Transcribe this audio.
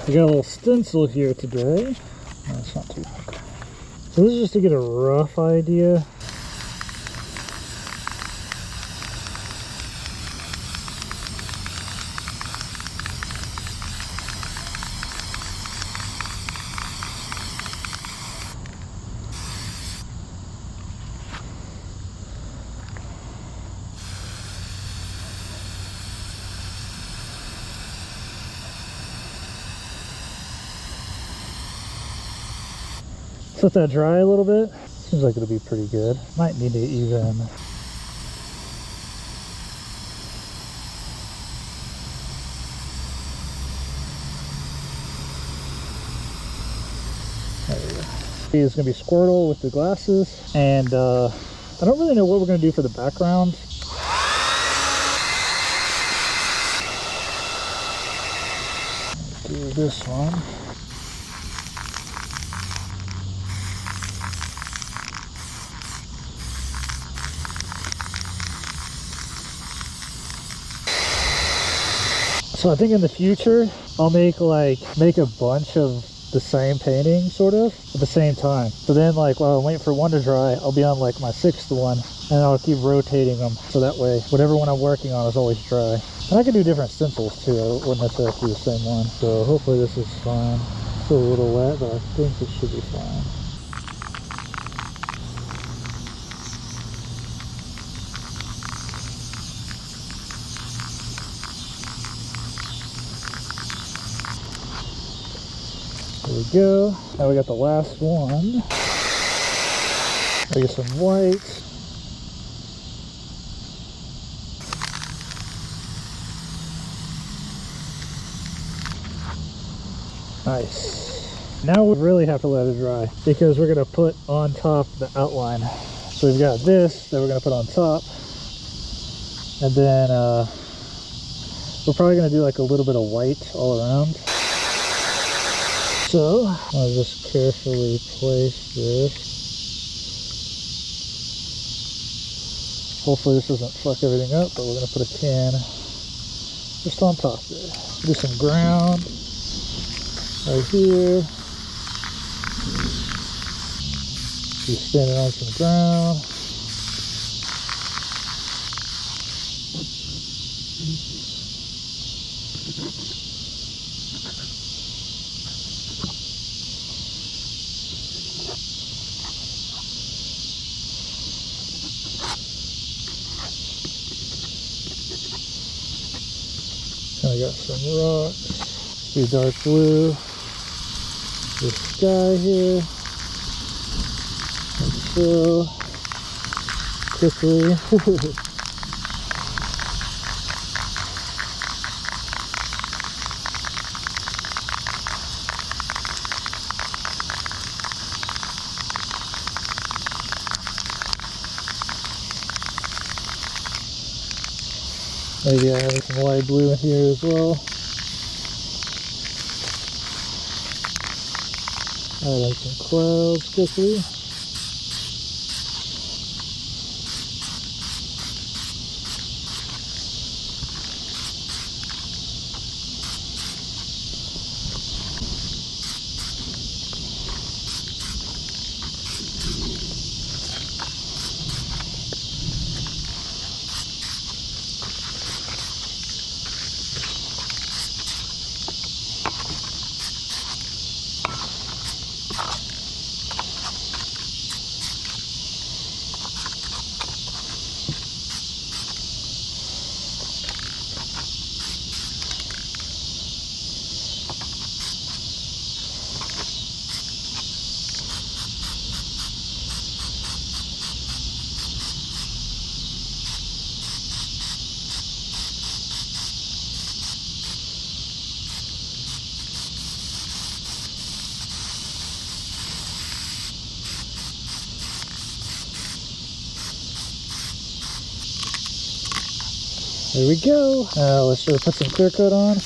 We got a little stencil here today. No, it's not too bad. So this is just to get a rough idea. Let that dry a little bit. Seems like it'll be pretty good. Might need to even. There we go. It's gonna be Squirtle with the glasses, and I don't really know what we're gonna do for the background. Do this one. So I think in the future, I'll make a bunch of the same painting sort of at the same time. So then like while I'm waiting for one to dry, I'll be on like my 6th one and I'll keep rotating them. So that way, whatever one I'm working on is always dry. And I can do different stencils too. I wouldn't necessarily have to do the same one. So hopefully this is fine. Still a little wet, but I think it should be fine. There we go. Now we got the last one. I get some white. Nice. Now we really have to let it dry because we're going to put on top the outline. So we've got this that we're going to put on top. And then we're probably going to do like a little bit of white all around. So I'll just carefully place this. Hopefully this doesn't fuck everything up, but we're going to put a can just on top there. Do some ground right here. Be standing on some ground. I got some rocks, see dark blue, the sky here, and so quickly. Maybe I have some light blue in here as well. I like some clouds quickly. There we go. Let's put some clear coat on.